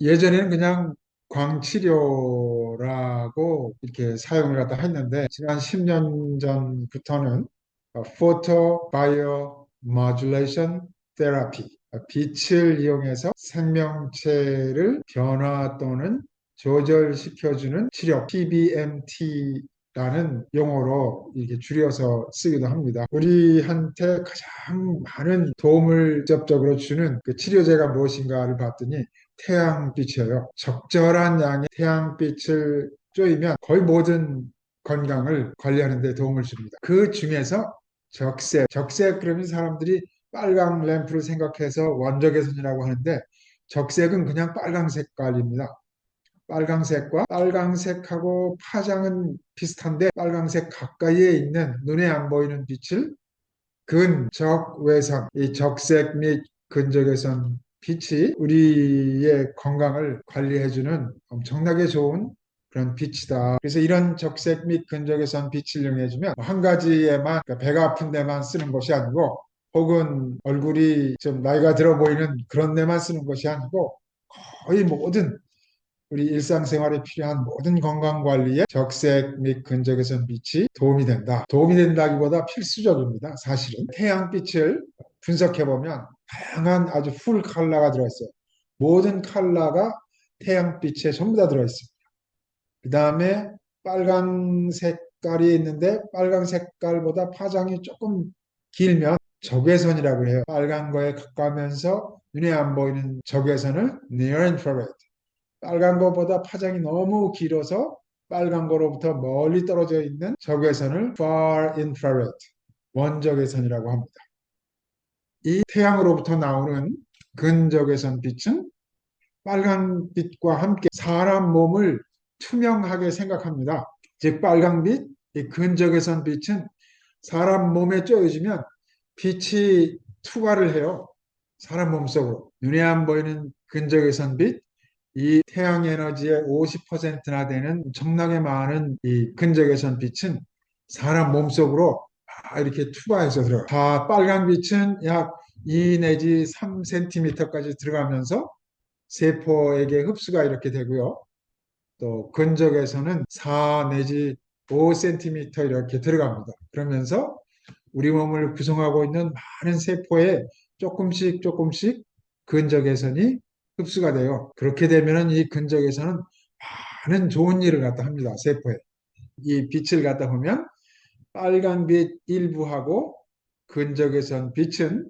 예전에는 그냥 광치료라고 이렇게 사용을 갖다 했는데 지난 10년 전부터는 포토 바이오 모듈레이션 테라피, 빛을 이용해서 생명체를 변화 또는 조절시켜주는 치료, PBMT라는 용어로 이렇게 줄여서 쓰기도 합니다. 우리한테 가장 많은 도움을 직접적으로 주는 그 치료제가 무엇인가를 봤더니 태양빛이에요. 적절한 양의 태양빛을 쬐면 거의 모든 건강을 관리하는 데 도움을 줍니다. 그 중에서 적색 그러면 사람들이 빨강 램프를 생각해서 원적외선이라고 하는데 적색은 그냥 빨강 색깔입니다. 빨강색과 빨강색하고 파장은 비슷한데 빨강색 가까이에 있는 눈에 안 보이는 빛을 근적외선, 이 적색 및 근적외선 빛이 우리의 건강을 관리해주는 엄청나게 좋은 그런 빛이다. 그래서 이런 적색 및 근적외선 빛을 이용해주면 한 가지에만, 그러니까 배가 아픈 데만 쓰는 것이 아니고 혹은 얼굴이 좀 나이가 들어 보이는 그런 데만 쓰는 것이 아니고 거의 모든 우리 일상생활에 필요한 모든 건강관리에 적색 및 근적외선 빛이 도움이 된다. 도움이 된다기보다 필수적입니다. 사실은. 태양빛을 분석해보면 다양한 아주 풀 컬러가 들어있어요. 모든 컬러가 태양빛에 전부 다 들어있습니다. 그 다음에 빨간 색깔이 있는데 빨간 색깔보다 파장이 조금 길면 적외선이라고 해요. 빨간 거에 가까우면서 눈에 안 보이는 적외선을 near infrared, 빨간 것보다 파장이 너무 길어서 빨간 거로부터 멀리 떨어져 있는 적외선을 far infrared, 원적외선이라고 합니다. 이 태양으로부터 나오는 근적외선 빛은 빨간 빛과 함께 사람 몸을 투명하게 생각합니다. 즉 빨간빛, 이 근적외선 빛은 사람 몸에 쬐어지면 빛이 투과를 해요. 사람 몸속으로. 눈에 안 보이는 근적외선 빛, 이 태양 에너지의 50%나 되는 엄청나게 많은 이 근적외선 빛은 사람 몸속으로 이렇게 투과해서 들어가. 다 빨간 빛은 약 2 내지 3cm까지 들어가면서 세포에게 흡수가 이렇게 되고요. 또 근적에서는 4 내지 5cm 이렇게 들어갑니다. 그러면서 우리 몸을 구성하고 있는 많은 세포에 조금씩 조금씩 근적외선이 흡수가 돼요. 그렇게 되면 이 근적외선은 많은 좋은 일을 갖다 합니다. 세포에. 이 빛을 갖다 보면 빨간빛 일부하고 근적외선 빛은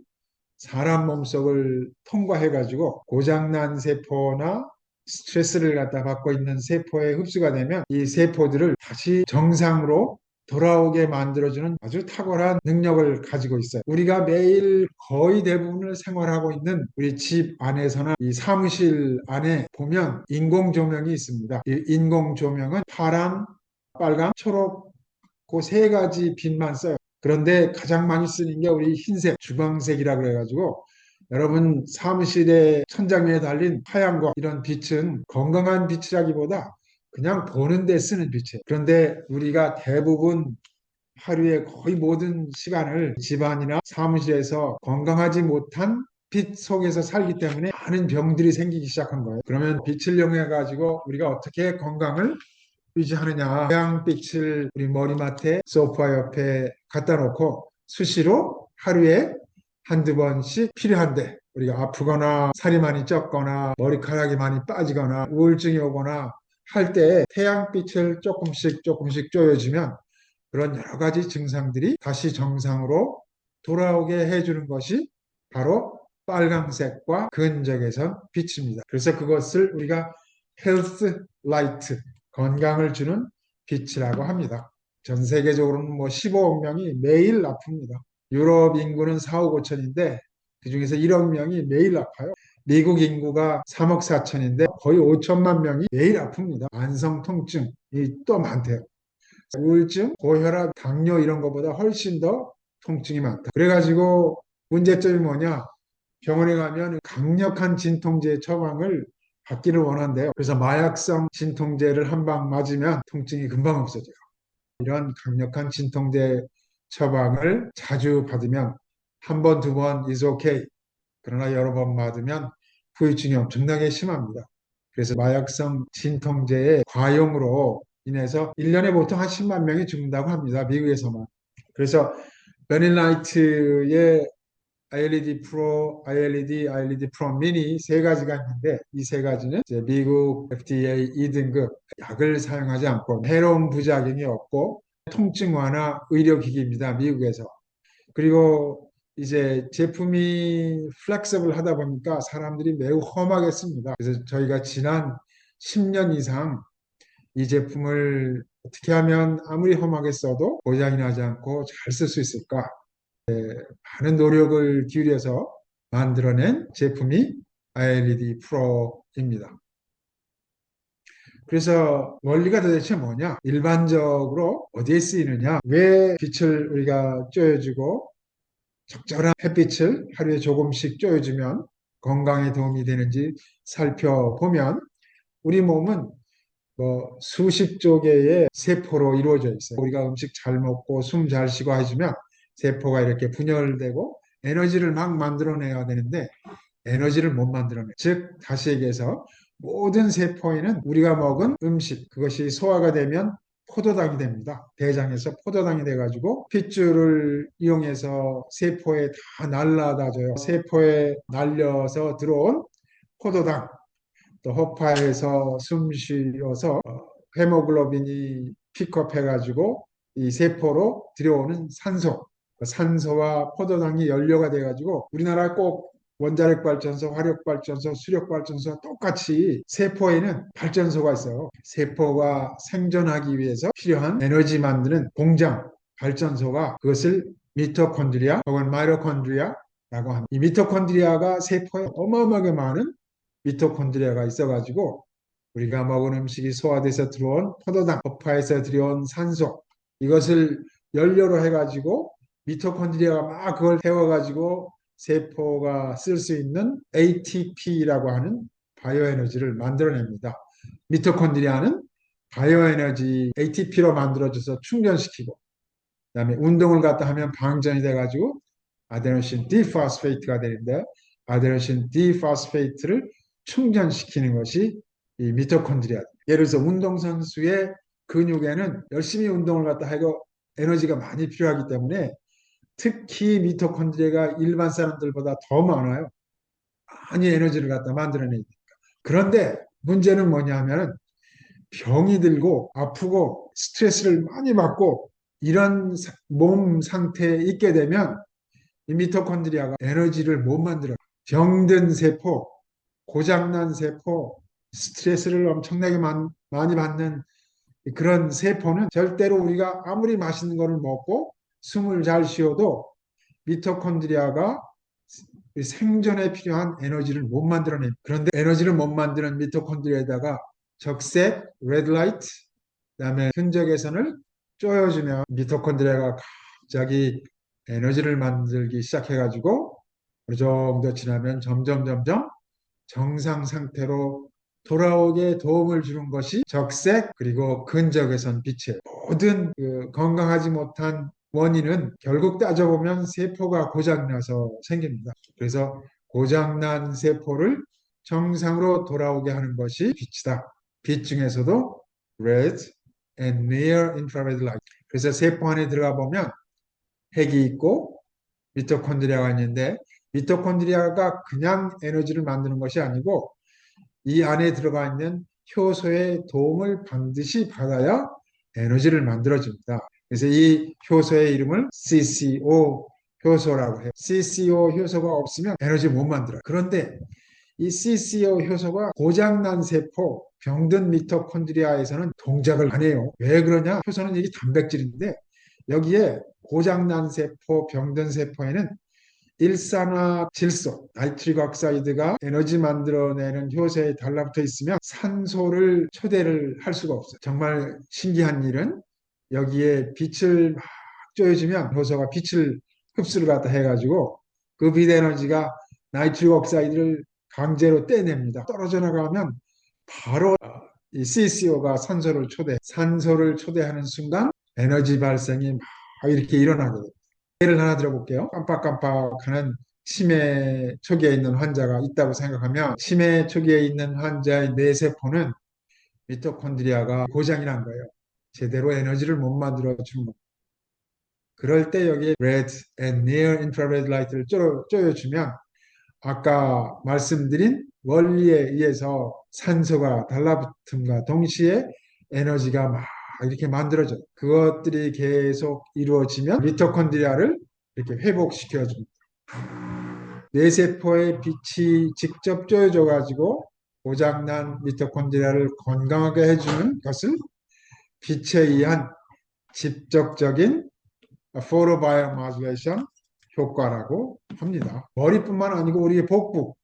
사람 몸속을 통과해가지고 고장난 세포나 스트레스를 갖다 받고 있는 세포에 흡수가 되면 이 세포들을 다시 정상으로 돌아오게 만들어주는 아주 탁월한 능력을 가지고 있어요. 우리가 매일 거의 대부분을 생활하고 있는 우리 집 안에서나 이 사무실 안에 보면 인공 조명이 있습니다. 이 인공 조명은 파랑, 빨강, 초록 그 세 가지 빛만 써요. 그런데 가장 많이 쓰는 게 우리 흰색, 주광색이라 그래가지고 여러분 사무실에 천장 위에 달린 하얀 거 이런 빛은 건강한 빛이라기보다 그냥 보는 데 쓰는 빛이에요. 그런데 우리가 대부분 하루의 거의 모든 시간을 집안이나 사무실에서 건강하지 못한 빛 속에서 살기 때문에 많은 병들이 생기기 시작한 거예요. 그러면 빛을 이용해 가지고 우리가 어떻게 건강을 유지하느냐. 태양빛을 우리 머리맡에 소파 옆에 갖다 놓고 수시로 하루에 한두 번씩 필요한데 우리가 아프거나 살이 많이 쪘거나 머리카락이 많이 빠지거나 우울증이 오거나 할 때 태양빛을 조금씩 조금씩 쪼여주면 그런 여러 가지 증상들이 다시 정상으로 돌아오게 해주는 것이 바로 빨강색과 근적외선 빛입니다. 그래서 그것을 우리가 헬스 라이트, 건강을 주는 빛이라고 합니다. 전 세계적으로는 뭐 15억 명이 매일 아픕니다. 유럽 인구는 4억 5천인데 그중에서 1억 명이 매일 아파요. 미국 인구가 3억 4천인데 거의 5천만 명이 매일 아픕니다. 만성 통증이 또 많대요. 우울증, 고혈압, 당뇨 이런 것보다 훨씬 더 통증이 많다. 그래가지고 문제점이 뭐냐? 병원에 가면 강력한 진통제 처방을 받기를 원한대요. 그래서 마약성 진통제를 한 방 맞으면 통증이 금방 없어져요. 이런 강력한 진통제 처방을 자주 받으면 한 번, 두 번 is okay. 그러나 여러 번 맞으면 후유증이 엄청나게 심합니다. 그래서 마약성 진통제의 과용으로 인해서 1년에 보통 한 10만 명이 죽는다고 합니다. 미국에서만. 그래서 베닐라이트의 ILED 프로, ILED 프로 미니 세 가지가 있는데 이 세 가지는 이제 미국 FDA 2등급 약을 사용하지 않고 해로운 부작용이 없고 통증 완화 의료기기입니다. 미국에서. 그리고 이제 제품이 플렉서블 하다 보니까 사람들이 매우 험하게 씁니다. 그래서 저희가 지난 10년 이상 이 제품을 어떻게 하면 아무리 험하게 써도 고장이 나지 않고 잘 쓸 수 있을까? 많은 노력을 기울여서 만들어낸 제품이 ILED 프로입니다. 그래서 원리가 도대체 뭐냐? 일반적으로 어디에 쓰이느냐? 왜 빛을 우리가 쬐어주고 적절한 햇빛을 하루에 조금씩 쬐어주면 건강에 도움이 되는지 살펴보면 우리 몸은 수십조 개의 세포로 이루어져 있어요. 우리가 음식 잘 먹고 숨 잘 쉬고 해주면 세포가 이렇게 분열되고 에너지를 막 만들어내야 되는데 에너지를 못 만들어내. 즉 다시 얘기해서 모든 세포에는 우리가 먹은 음식 그것이 소화가 되면 포도당이 됩니다. 대장에서 포도당이 돼가지고 핏줄을 이용해서 세포에 다 날라다줘요. 세포에 날려서 들어온 포도당 또 허파에서 숨 쉬어서 헤모글로빈이 픽업해가지고 이 세포로 들여오는 산소, 그 산소와 포도당이 연료가 돼가지고 우리나라 꼭 원자력 발전소, 화력 발전소, 수력 발전소와 똑같이 세포에는 발전소가 있어요. 세포가 생존하기 위해서 필요한 에너지 만드는 공장, 발전소가 그것을 미토콘드리아 혹은 마이토콘드리아라고 합니다. 이 미토콘드리아가 세포에 어마어마하게 많은 미토콘드리아가 있어가지고 우리가 먹은 음식이 소화돼서 들어온 포도당, 허파에서 들여온 산소 이것을 연료로 해가지고 미토콘드리아가 막 그걸 태워가지고 세포가 쓸 수 있는 ATP라고 하는 바이오에너지를 만들어냅니다. 미토콘드리아는 바이오에너지 ATP로 만들어져서 충전시키고 그다음에 운동을 갖다 하면 방전이 돼가지고 아데노신 디파스페이트가 되는데 아데노신 디파스페이트를 충전시키는 것이 이 미토콘드리아. 예를 들어서 운동선수의 근육에는 열심히 운동을 갖다 하고 에너지가 많이 필요하기 때문에 특히 미토콘드리아가 일반 사람들보다 더 많아요. 많이 에너지를 갖다 만들어내니까. 그런데 문제는 뭐냐면 병이 들고 아프고 스트레스를 많이 받고 이런 몸 상태에 있게 되면 이 미토콘드리아가 에너지를 못 만들어요. 병든 세포, 고장난 세포, 스트레스를 엄청나게 많이 받는 그런 세포는 절대로 우리가 아무리 맛있는 거를 먹고 숨을 잘 쉬어도 미토콘드리아가 생존에 필요한 에너지를 못 만들어냅니다. 그런데 에너지를 못 만드는 미토콘드리아에다가 적색, 레드라이트, 그다음에 흔적외선을 쪼여주면 미토콘드리아가 갑자기 에너지를 만들기 시작해가지고 어느 정도 지나면 점점 정상 상태로 돌아오게 도움을 주는 것이 적색 그리고 근적외선 빛이에요. 모든 건강하지 못한 원인은 결국 따져보면 세포가 고장나서 생깁니다. 그래서 고장난 세포를 정상으로 돌아오게 하는 것이 빛이다. 빛 중에서도 red and near infrared light. 그래서 세포 안에 들어가 보면 핵이 있고 미토콘드리아가 있는데 미토콘드리아가 그냥 에너지를 만드는 것이 아니고 이 안에 들어가 있는 효소의 도움을 반드시 받아야 에너지를 만들어줍니다. 그래서 이 효소의 이름을 CCO 효소라고 해요. CCO 효소가 없으면 에너지 못 만들어요. 그런데 이 CCO 효소가 고장난 세포, 병든 미토콘드리아에서는 동작을 안 해요. 왜 그러냐? 효소는 이게 단백질인데 여기에 고장난 세포, 병든 세포에는 일산화질소, 나이트릭 억사이드가 에너지 만들어내는 효소에 달라붙어 있으면 산소를 초대를 할 수가 없어요. 정말 신기한 일은 여기에 빛을 막 쬐어주면 효소가 빛을 흡수를 갖다 해가지고 그 빛 에너지가 나이트릭 억사이드를 강제로 떼냅니다. 떨어져 나가면 바로 이 CCO가 산소를 초대하는 순간 에너지 발생이 막 이렇게 일어나게 됩니다. 예를 하나 들어볼게요. 깜빡깜빡하는 치매 초기에 있는 환자가 있다고 생각하면 치매 초기에 있는 환자의 뇌세포는 미토콘드리아가 고장이 난 거예요. 제대로 에너지를 못 만들어주는 거. 그럴 때 여기에 red and near infrared light를 쪼여주면 아까 말씀드린 원리에 의해서 산소가 달라붙음과 동시에 에너지가 막 이렇게 만들어져요. 그것들이 계속 이루어지면 미토콘드리아를 이렇게 회복시켜줍니다. 뇌세포의 빛이 직접 쪼여져 가지고 고장난 미토콘드리아를 건강하게 해주는 것을 빛에 의한 직접적인 포토바이오모듈레이션 효과라고 합니다. 머리뿐만 아니고 우리의 복부,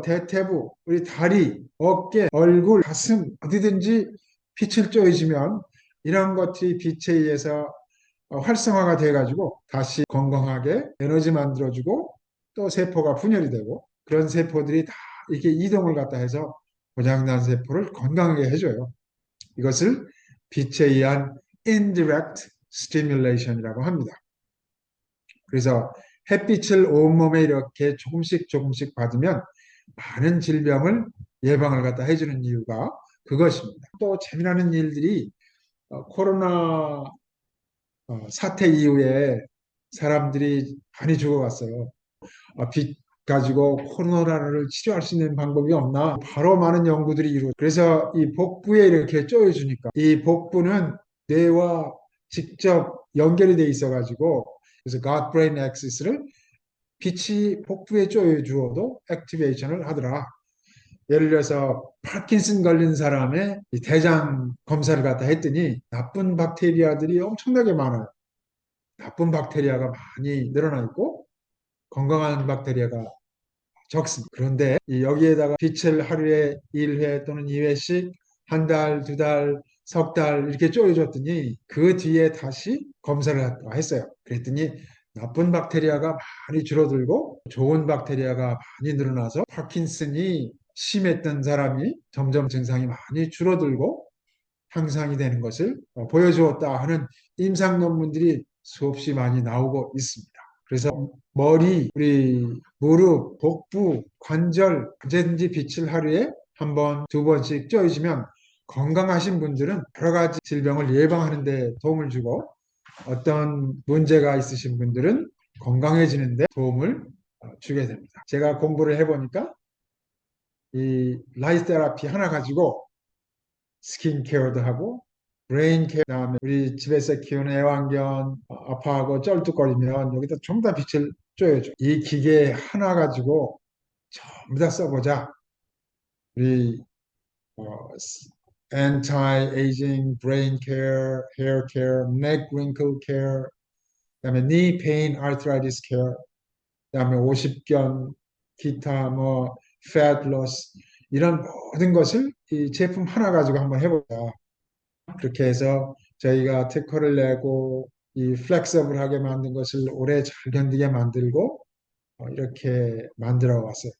대퇴부, 우리 다리, 어깨, 얼굴, 가슴 어디든지 빛을 쪼여주면 이런 것들이 빛에 의해서 활성화가 돼가지고 다시 건강하게 에너지 만들어주고 또 세포가 분열이 되고 그런 세포들이 다 이렇게 이동을 갖다 해서 고장난 세포를 건강하게 해줘요. 이것을 빛에 의한 indirect stimulation이라고 합니다. 그래서 햇빛을 온몸에 이렇게 조금씩 받으면 많은 질병을 예방을 갖다 해주는 이유가 그것입니다. 또 재미나는 일들이 코로나 사태 이후에 사람들이 많이 죽어갔어요. 빛 가지고 코로나를 치료할 수 있는 방법이 없나? 바로 많은 연구들이 이루어져. 그래서 이 복부에 이렇게 쪼여주니까 이 복부는 뇌와 직접 연결이 돼 있어가지고 그래서 God-brain axis를 빛이 복부에 쪼여주어도 액티베이션을 하더라. 예를 들어서 파킨슨 걸린 사람의 대장 검사를 갖다 했더니 나쁜 박테리아들이 엄청나게 많아요. 나쁜 박테리아가 많이 늘어나 있고 건강한 박테리아가 적습니다. 그런데 여기에다가 빛을 하루에 1회 또는 2회씩 한 달, 두 달, 석 달 이렇게 쪼여줬더니 그 뒤에 다시 검사를 했어요. 그랬더니 나쁜 박테리아가 많이 줄어들고 좋은 박테리아가 많이 늘어나서 파킨슨이 심했던 사람이 점점 증상이 많이 줄어들고 향상이 되는 것을 보여주었다 하는 임상 논문들이 수없이 많이 나오고 있습니다. 그래서 머리, 우리 무릎, 복부, 관절 언제든지 빛을 하루에 한 번, 두 번씩 쬐어주면 건강하신 분들은 여러 가지 질병을 예방하는 데 도움을 주고 어떤 문제가 있으신 분들은 건강해지는 데 도움을 주게 됩니다. 제가 공부를 해보니까 이 라이트 테라피 하나 가지고 스킨 케어도 하고 브레인 케어 다음에 우리 집에서 키우는 애완견 아파하고 쩔뚝거리면 여기다 전부 다 빛을 쪼여줘. 이 기계 하나 가지고 전부 다 써보자. 우리 anti-aging, brain care, hair care, neck wrinkle care, 그다음에 knee pain, arthritis care, 그다음에 오십견, 기타 fat loss 이런 모든 것을 이 제품 하나 가지고 한번 해보자. 그렇게 해서 저희가 특허를 내고 이 플렉서블하게 만든 것을 오래 잘 견디게 만들고 이렇게 만들어 왔어요.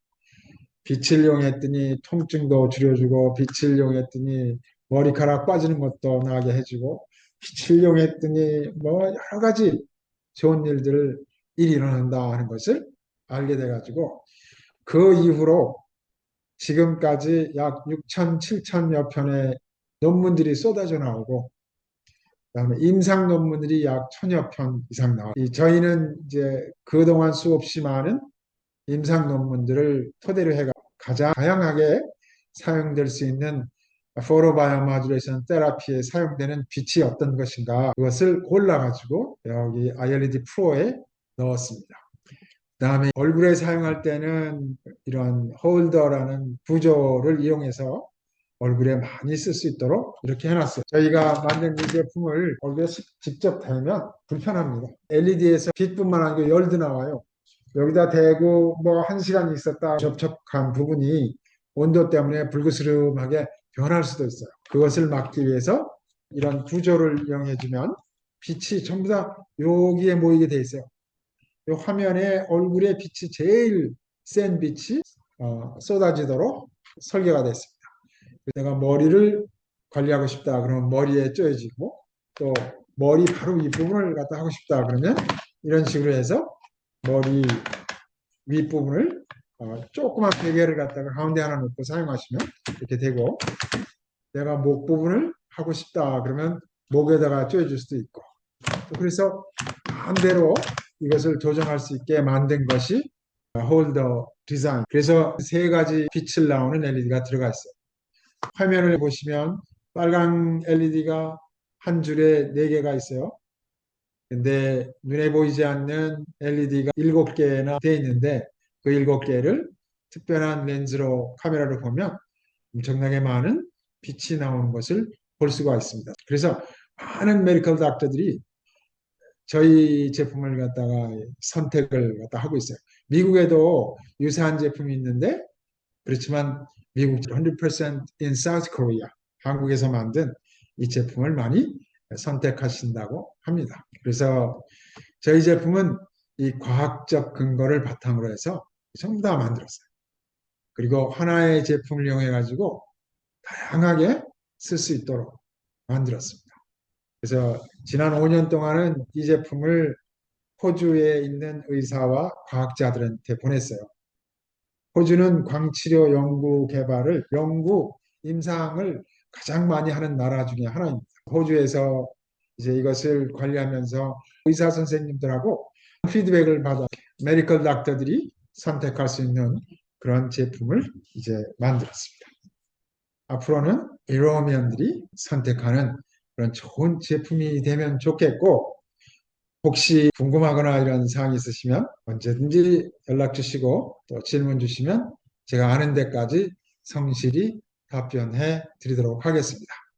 빛을 이용했더니 통증도 줄여주고 빛을 이용했더니 머리카락 빠지는 것도 나게 해주고 빛을 이용했더니 여러 가지 좋은 일들을 일어난다 하는 것을 알게 돼가지고 그 이후로 지금까지 약 6천, 7천여 편의 논문들이 쏟아져 나오고 그다음에 임상 논문들이 약 1000여 편 이상 나와요. 저희는 이제 그동안 수없이 많은 임상 논문들을 토대로 해가 가장 다양하게 사용될 수 있는 포토바이오모듈레이션 테라피에 사용되는 빛이 어떤 것인가 그것을 골라가지고 여기 ILED 프로에 넣었습니다. 그다음에 얼굴에 사용할 때는 이런 홀더라는 구조를 이용해서 얼굴에 많이 쓸 수 있도록 이렇게 해놨어요. 저희가 만든 이 제품을 얼굴에 직접 대면 불편합니다. LED에서 빛뿐만 아니고 열도 나와요. 여기다 대고 1시간 있었다 접촉한 부분이 온도 때문에 불그스름하게 변할 수도 있어요. 그것을 막기 위해서 이런 구조를 이용해주면 빛이 전부 다 여기에 모이게 돼 있어요. 이 화면에 얼굴에 빛이 제일 센 빛이 쏟아지도록 설계가 됐습니다. 내가 머리를 관리하고 싶다 그러면 머리에 쪼여지고 또 머리 바로 이 부분을 갖다 하고 싶다 그러면 이런 식으로 해서 머리 윗부분을 조그만 베개를 갖다가 가운데 하나 놓고 사용하시면 이렇게 되고, 내가 목 부분을 하고 싶다 그러면 목에다가 조여줄 수도 있고, 그래서 마음대로 이것을 조정할 수 있게 만든 것이 홀더 디자인. 그래서 세 가지 빛을 나오는 LED가 들어가 있어요. 화면을 보시면 빨간 LED가 한 줄에 4개가 있어요. 근데 눈에 보이지 않는 LED가 7개나 되어 있는데, 그 7개를 특별한 렌즈로 카메라로 보면 엄청나게 많은 빛이 나오는 것을 볼 수가 있습니다. 그래서 많은 메디컬 닥터들이 저희 제품을 갖다가 선택을 갖다 하고 있어요. 미국에도 유사한 제품이 있는데, 그렇지만 미국 100% in South Korea, 한국에서 만든 이 제품을 많이 선택하신다고 합니다. 그래서 저희 제품은 이 과학적 근거를 바탕으로 해서 전부 다 만들었어요. 그리고 하나의 제품을 이용해 가지고 다양하게 쓸 수 있도록 만들었습니다. 그래서 지난 5년 동안은 이 제품을 호주에 있는 의사와 과학자들한테 보냈어요. 호주는 광치료 연구 개발을, 연구, 임상을 가장 많이 하는 나라 중에 하나입니다. 호주에서 이제 이것을 관리하면서 의사 선생님들하고 피드백을 받아 메디컬 닥터들이 선택할 수 있는 그런 제품을 이제 만들었습니다. 앞으로는 유러미언들이 선택하는 그런 좋은 제품이 되면 좋겠고, 혹시 궁금하거나 이런 사항이 있으시면 언제든지 연락 주시고 또 질문 주시면 제가 아는 데까지 성실히 답변해 드리도록 하겠습니다.